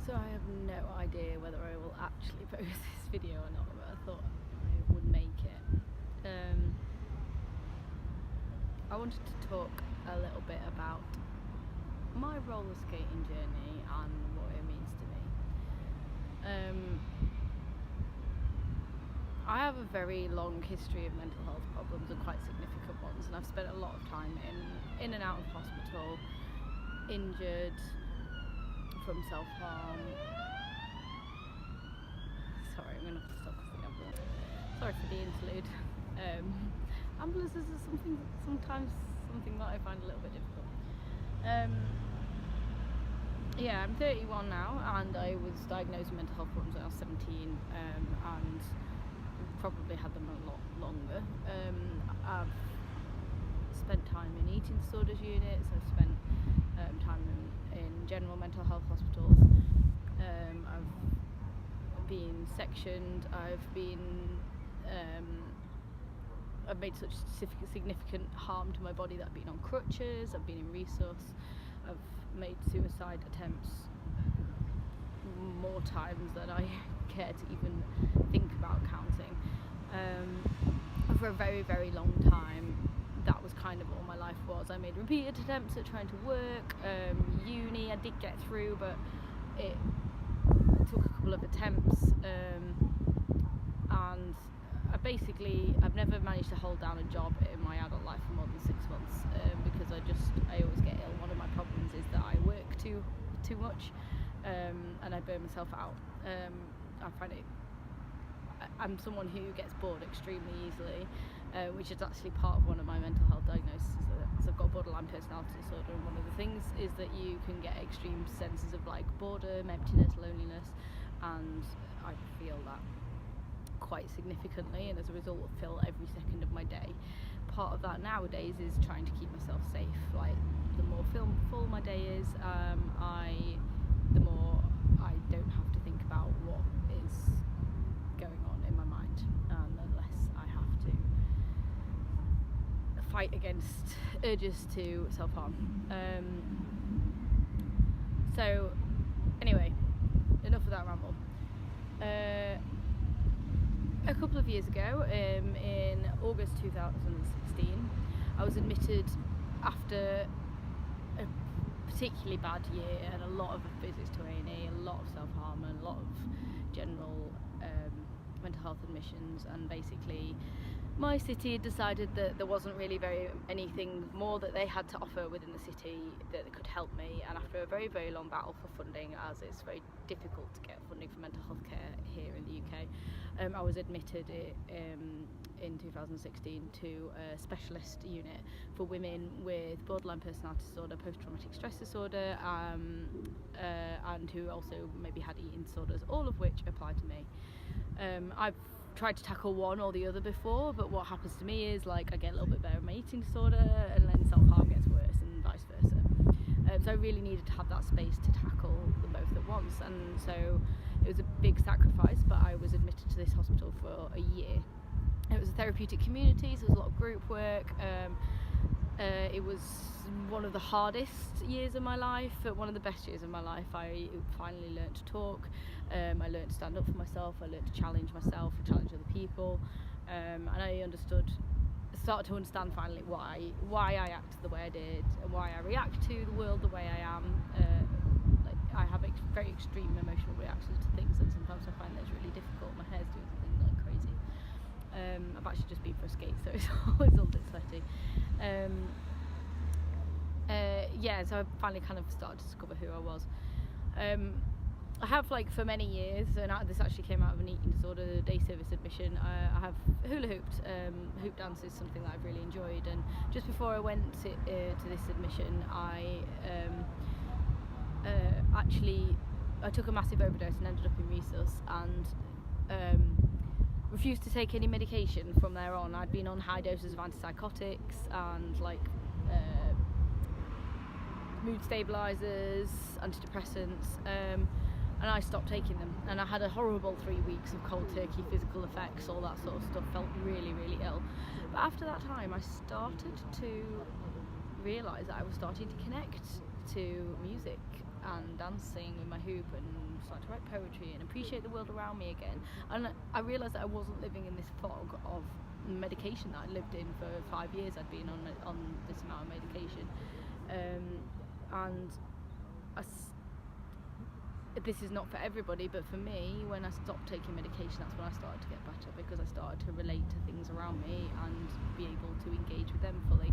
So I have no idea whether I will actually post this video or not, but I thought I would make it. I wanted to talk a little bit about my roller skating journey and what it means to me. I have a very long history of mental health problems, and quite significant ones, and I've spent a lot of time in and out of hospital, injured from self-harm. Sorry, I'm going to have to stop because the ambulance. Sorry for the interlude. Ambulances are sometimes something that I find a little bit difficult. I'm 31 now, and I was diagnosed with mental health problems when I was 17, and probably had them a lot longer. I've spent time in eating disorders units. I've spent time in general mental health hospitals. I've been sectioned. I've made such significant harm to my body that I've been on crutches. I've been in resus. I've made suicide attempts more times than I care to even think about counting. For a very, very long time, that was kind of all my life was. I made repeated attempts at trying to work. Uni, I did get through, but it took a couple of attempts, and I've never managed to hold down a job in my adult life for more than 6 months, because I always get ill. One of my problems is that I work too much, and I burn myself out. I find I'm someone who gets bored extremely easily, which is actually part of one of my mental health diagnoses. So I've got borderline personality disorder, and one of the things is that you can get extreme senses of like boredom, emptiness, loneliness, and I feel that quite significantly, and as a result fill every second of my day. Part of that nowadays is trying to keep myself safe. Like, the more full my day is, the more I don't have to think about what is going on in my mind, and the less I have to fight against urges to self-harm. So anyway, enough of that ramble. A couple of years ago, in August 2016, I was admitted after a particularly bad year and a lot of visits to A&E, a lot of self-harm, and a lot of general mental health admissions, and basically my city had decided that there wasn't really anything more that they had to offer within the city that could help me. And after a very, very long battle for funding, as it's very difficult to get funding for mental health care here in the UK, I was admitted in 2016 to a specialist unit for women with borderline personality disorder, post-traumatic stress disorder, and who also maybe had eating disorders, all of which apply to me. I've tried to tackle one or the other before, but what happens to me is, like, I get a little bit better with my eating disorder, and then self-harm gets worse, and vice versa. So I really needed to have that space to tackle them both at once, and so it was a big sacrifice, but I was admitted to this hospital for a year. It was a therapeutic community, so there was a lot of group work. It was one of the hardest years of my life, but one of the best years of my life. I finally learned to talk. I learned to stand up for myself. I learned to challenge myself, to challenge other people, and I started to understand finally why I acted the way I did, and why I react to the world the way I am. I have very extreme emotional reactions to things, and sometimes I find that it's really difficult. My hair's doing something like crazy. I've actually just been for a skate, so it's always a little bit sweaty. So I finally kind of started to discover who I was. I have, like, for many years, and this actually came out of an eating disorder day service admission, I have hula hooped. Hoop dance is something that I've really enjoyed, and just before I went to this admission, I took a massive overdose and ended up in resus, and refused to take any medication from there on. I'd been on high doses of antipsychotics and mood stabilizers, antidepressants, and I stopped taking them, and I had a horrible 3 weeks of cold turkey physical effects, all that sort of stuff. Felt really, really ill. But after that time, I started to realised that I was starting to connect to music and dancing with my hoop, and started to write poetry and appreciate the world around me again. And I realised that I wasn't living in this fog of medication that I'd lived in for 5 years. I'd been on this amount of medication, and this is not for everybody, but for me, when I stopped taking medication, that's when I started to get better, because I started to relate to things around me and be able to engage with them fully.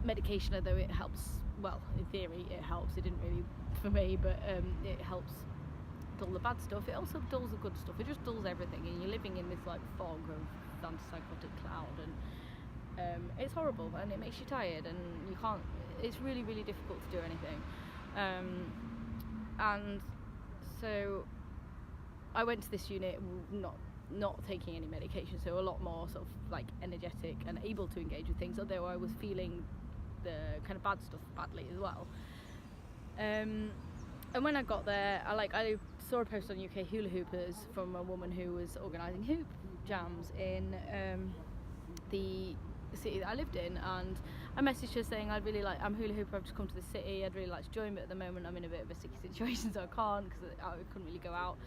Medication, although it helps, well, in theory it helps, it didn't really for me, but it helps dull the bad stuff. It also dulls the good stuff. It just dulls everything, and you're living in this like fog of antipsychotic cloud, and it's horrible, and it makes you tired, and you can't, it's really, really difficult to do anything. And so I went to this unit not taking any medication, so a lot more sort of like energetic and able to engage with things, although I was feeling the kind of bad stuff badly as well. And when I got there, I saw a post on UK Hula Hoopers from a woman who was organising hoop jams in the city that I lived in, and I messaged her saying I'm hula hooper, I've just come to the city, I'd really like to join, but at the moment I'm in a bit of a sticky situation, so I can't, because I couldn't really go out.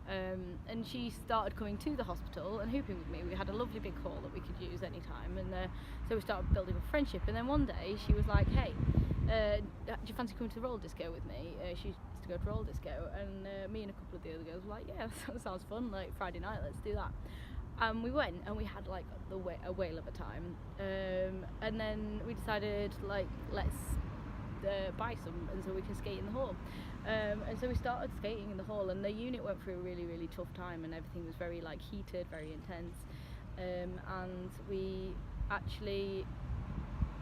And she started coming to the hospital and hooping with me. We had a lovely big hall that we could use anytime, and so we started building a friendship. And then one day she was like, hey, do you fancy coming to the roller disco with me? She used to go to roller disco, and me and a couple of the other girls were like, yeah, that sounds fun, like Friday night, let's do that. And we went, and we had like a whale of a time, and then we decided like, let's buy some, and so we can skate in the hall. And so we started skating in the hall, and the unit went through a really, really tough time, and everything was very like heated, very intense. And we actually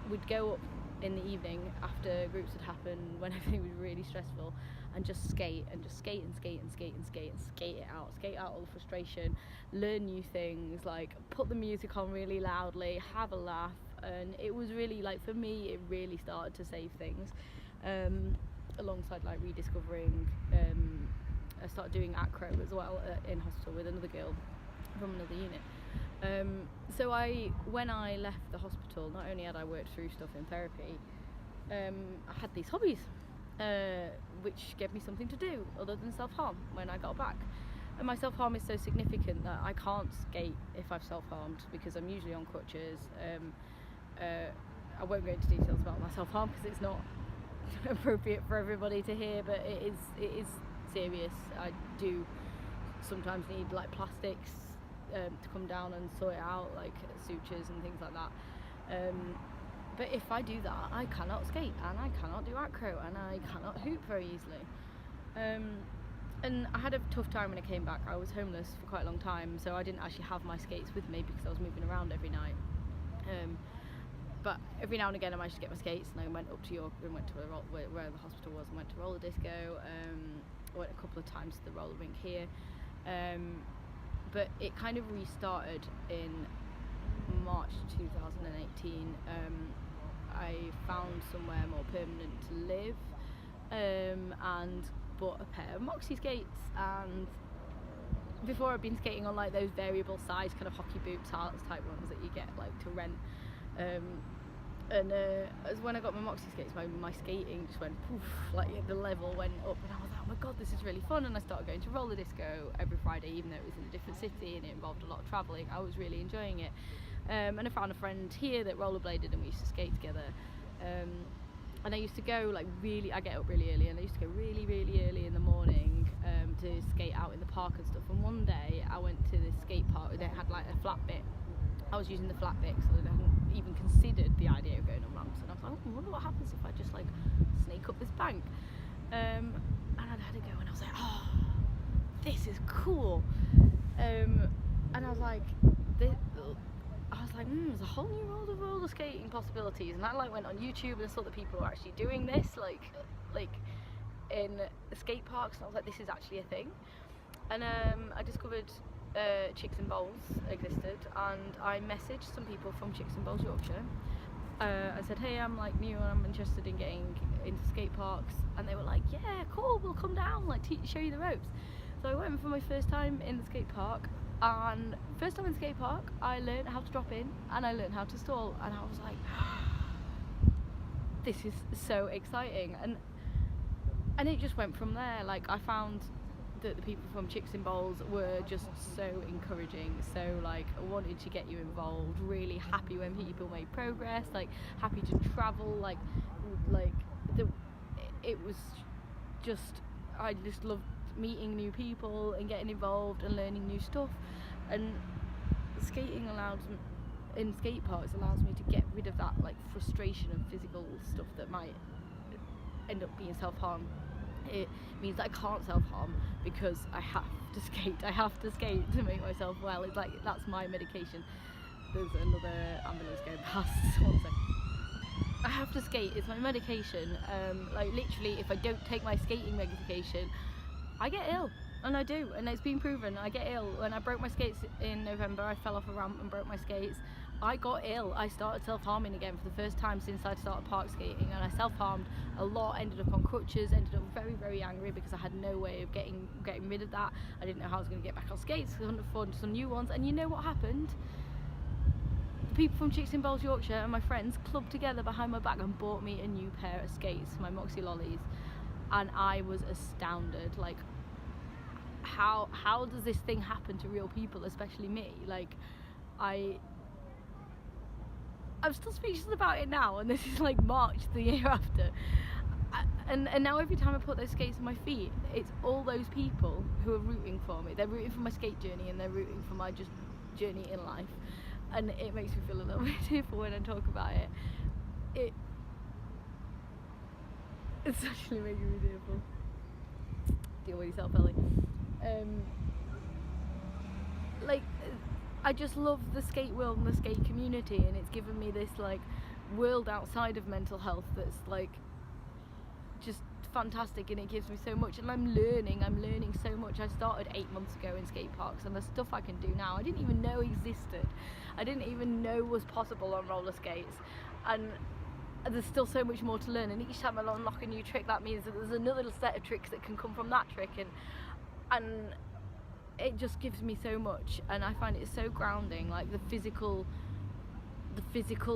would go up in the evening after groups had happened, when everything was really stressful, and just skate and skate it out all the frustration, learn new things, like put the music on really loudly, have a laugh. And it was really, like, for me, it really started to save things, alongside like rediscovering. I started doing acro as well in hospital with another girl from another unit. So when I left the hospital, not only had I worked through stuff in therapy, I had these hobbies, which gave me something to do other than self-harm when I got back. And my self-harm is so significant that I can't skate if I've self-harmed, because I'm usually on crutches. I won't go into details about my self-harm because it's not appropriate for everybody to hear, but it is serious. I do sometimes need like plastics to come down and sort it out, like sutures and things like that. But if I do that, I cannot skate, and I cannot do acro, and I cannot hoop very easily. And I had a tough time when I came back. I was homeless for quite a long time, so I didn't actually have my skates with me because I was moving around every night. But every now and again I managed to get my skates, and I went up to York and went to where the hospital was, and went to roller disco. I went a couple of times to the roller rink here. But it kind of restarted in March 2018. I found somewhere more permanent to live, and bought a pair of Moxie skates. And before, I'd been skating on like those variable size kind of hockey boot type ones that you get like to rent. As when I got my Moxie skates, my skating just went poof, like the level went up, and I was like, oh my god, this is really fun. And I started going to roller disco every Friday, even though it was in a different city and it involved a lot of travelling. I was really enjoying it. And I found a friend here that rollerbladed, and we used to skate together. And I used to go like I get up really early, and I used to go really, really early in the morning to skate out in the park and stuff. And one day I went to this skate park that had like a flat bit. I was using the flat bit, so I hadn't even considered the idea of going on ramps, and I was like, oh, I wonder what happens if I just like sneak up this bank. And I'd had a go, and I was like, oh, this is cool. And I was like, there's a whole new world of roller skating possibilities. And I like went on YouTube and saw that people were actually doing this, like in skate parks, and I was like, this is actually a thing. And I discovered Chicks and Bowls existed, and I messaged some people from Chicks and Bowls Yorkshire. I said, hey, I'm like new and I'm interested in getting into skate parks, and they were like, yeah, cool, we'll come down, like show you the ropes. So I went for my first time in the skate park, and first time in the skate park I learned how to drop in, and I learned how to stall, and I was like, this is so exciting, and it just went from there. Like, I found that the people from Chicks in Bowls were just so encouraging, so like wanted to get you involved, really happy when people made progress, like happy to travel, it was just, I just loved meeting new people and getting involved and learning new stuff. And skating in skate parks allows me to get rid of that like frustration and physical stuff that might end up being self-harm. It means that I can't self-harm because I have to skate to make myself well. It's like, that's my medication. There's another ambulance going past. One sec. I have to skate, it's my medication. Like, literally, if I don't take my skating medication, I get ill. And I do, and it's been proven. I get ill. When I broke my skates in November, I fell off a ramp and broke my skates. I got ill. I started self-harming again for the first time since I started park skating, and I self-harmed a lot, ended up on crutches, ended up very, very angry because I had no way of getting rid of that. I didn't know how I was going to get back on skates, so I couldn't afford some new ones. And you know what happened? The people from Chicks in Bowls Yorkshire and my friends clubbed together behind my back and bought me a new pair of skates, my Moxie Lollies, and I was astounded. Like, how does this thing happen to real people, especially me? Like, I'm still speechless about it now, and this is like March the year after. And now every time I put those skates on my feet, it's all those people who are rooting for me. They're rooting for my skate journey, and they're rooting for my just journey in life. And it makes me feel a little bit tearful when I talk about it. It's actually making me tearful. Deal with yourself, Ellie. Like, I just love the skate world and the skate community, and it's given me this like world outside of mental health that's like just fantastic, and it gives me so much, and I'm learning so much. I started 8 months ago in skate parks, and the stuff I can do now I didn't even know existed. I didn't even know was possible on roller skates, and there's still so much more to learn, and each time I unlock a new trick, that means that there's another set of tricks that can come from that trick, and it just gives me so much, and I find it so grounding, like the physical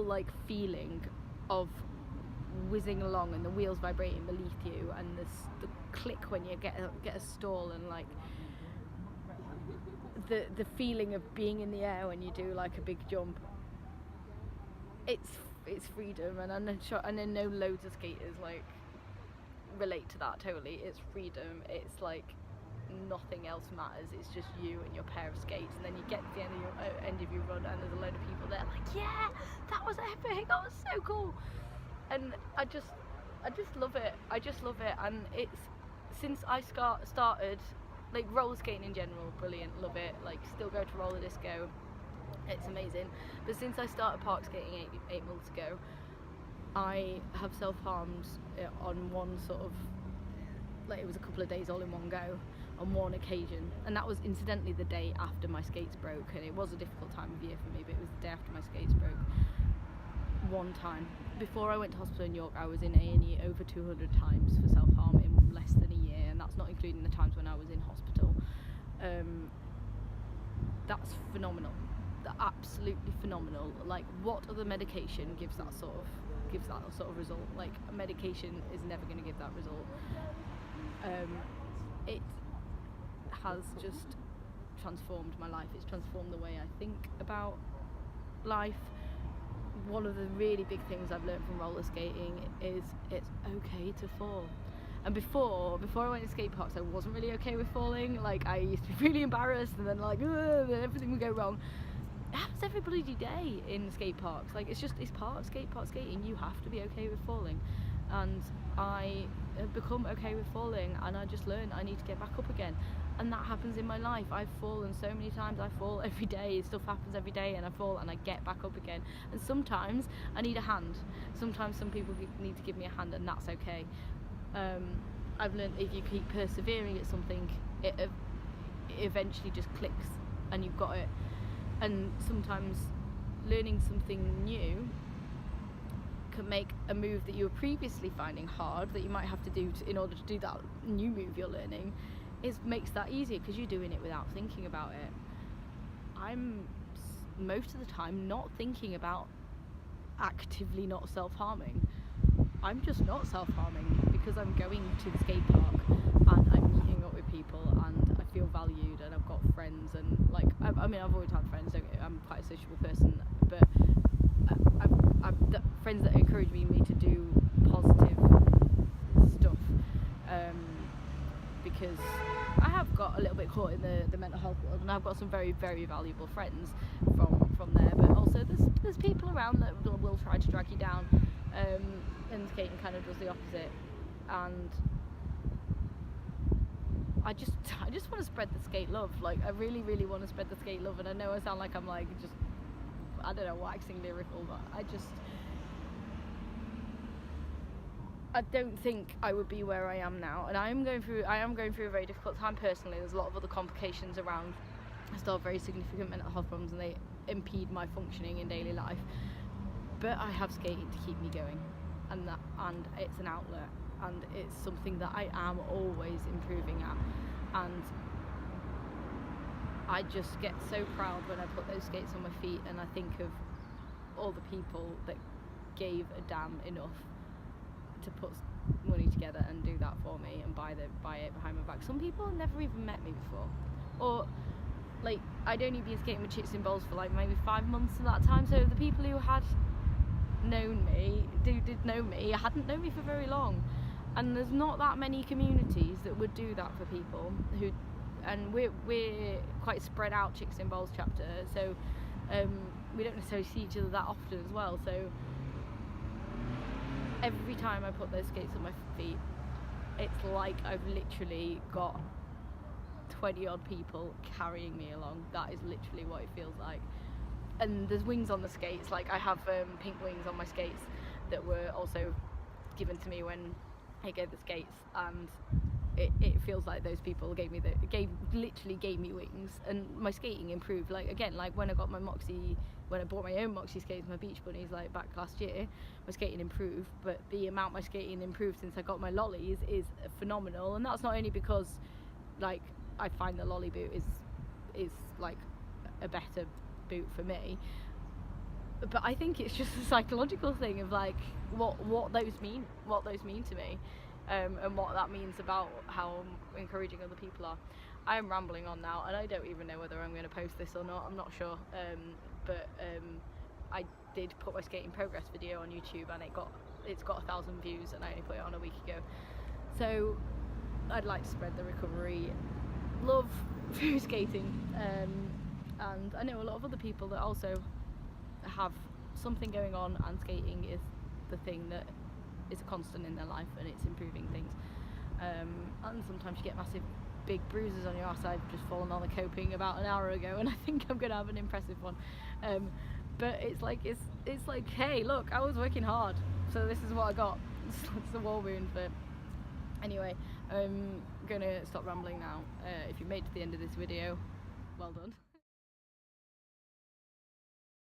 like feeling of whizzing along and the wheels vibrating beneath you, and the click when you get a stall, and like the feeling of being in the air when you do like a big jump. It's freedom, and I know loads of skaters like relate to that totally. It's freedom. It's like nothing else matters. It's just you and your pair of skates, and then you get to the end of your run, and there's a load of people there like, yeah, that was epic, that was so cool. And I just love it. I just love it. And it's, since I started like roller skating in general, brilliant, love it. Like, still go to roller disco, it's amazing. But since I started park skating eight months ago, I have self-harmed on one sort of, like, it was a couple of days all in one go on one occasion, and that was incidentally the day after my skates broke, and it was a difficult time of year for me, but it was the day after my skates broke. One time before I went to hospital in York, I was in A&E over 200 times for self-harm in less than a year, and that's not including the times when I was in hospital. That's phenomenal. That's absolutely phenomenal. Like, what other medication gives that sort of result? Like, a medication is never going to give that result. It has just transformed my life. It's transformed the way I think about life. One of the really big things I've learned from roller skating is it's okay to fall. And before I went to skate parks, I wasn't really okay with falling. Like, I used to be really embarrassed, and then like everything would go wrong. It happens every bloody day in skate parks. Like, it's part of skate park skating. You have to be okay with falling, and I have become okay with falling, and I just learned I need to get back up again. And that happens in my life. I've fallen so many times. I fall every day. Stuff happens every day, and I fall and I get back up again. And sometimes I need a hand. Sometimes some people need to give me a hand, and that's okay. I've learned if you keep persevering at something, it eventually just clicks, and you've got it. And sometimes learning something new can make a move that you were previously finding hard, that you might have to do in order to do that new move you're learning, makes that easier because you're doing it without thinking about it. I'm most of the time not thinking about actively not self-harming. I'm just not self-harming because I'm going to the skate park and I'm meeting up with people and I feel valued and I've got friends and like I mean I've always had friends. I'm quite a sociable person, but I've the friends that encourage me to do positive stuff, because I have got a little bit caught in the mental health world, and I've got some very, very valuable friends from there. But also there's people around that will try to drag you down, and skating kind of does the opposite. And I just want to spread the skate love. Like I really, really want to spread the skate love. And I know I sound like I'm like just, I don't know, waxing lyrical, but I don't think I would be where I am now, and I am going through a very difficult time personally. There's a lot of other complications around. I still have very significant mental health problems, and they impede my functioning in daily life. But I have skating to keep me going, and it's an outlet, and it's something that I am always improving at. And I just get so proud when I put those skates on my feet, and I think of all the people that gave a damn enough to put money together and do that for me and buy it behind my back. Some people have never even met me before, or like I'd only been skating with Chicks in Bowls for like maybe 5 months at that time. So the people who had known me, did know me, hadn't known me for very long. And there's not that many communities that would do that for people who, and we're quite spread out, Chicks in Bowls chapter, so we don't necessarily see each other that often as well. So every time I put those skates on my feet, it's like I've literally got 20 odd people carrying me along. That is literally what it feels like. And there's wings on the skates, like I have pink wings on my skates that were also given to me when I gave the skates, and it feels like those people literally gave me wings, and my skating improved. Like again, like when I got my Moxie, when I bought my own Moxie skates, my Beach Bunnies, like back last year, my skating improved. But the amount my skating improved since I got my lollies is phenomenal, and that's not only because like I find the lolly boot is like a better boot for me, but I think it's just a psychological thing of like what those mean to me, and what that means about how encouraging other people are. I am rambling on now, and I don't even know whether I'm going to post this or not. I'm not sure, but I did put my skating progress video on YouTube, and it's got 1,000 views, and I only put it on a week ago. So I'd like to spread the recovery love through skating, and I know a lot of other people that also have something going on, and skating is the thing that is a constant in their life, and it's improving things. And sometimes you get massive big bruises on your arse. I've just fallen on the coping about an hour ago, and I think I'm gonna have an impressive one. But it's like hey, look, I was working hard, so this is what I got. It's a war wound. But anyway, I'm gonna stop rambling now. If you made it to the end of this video, well done.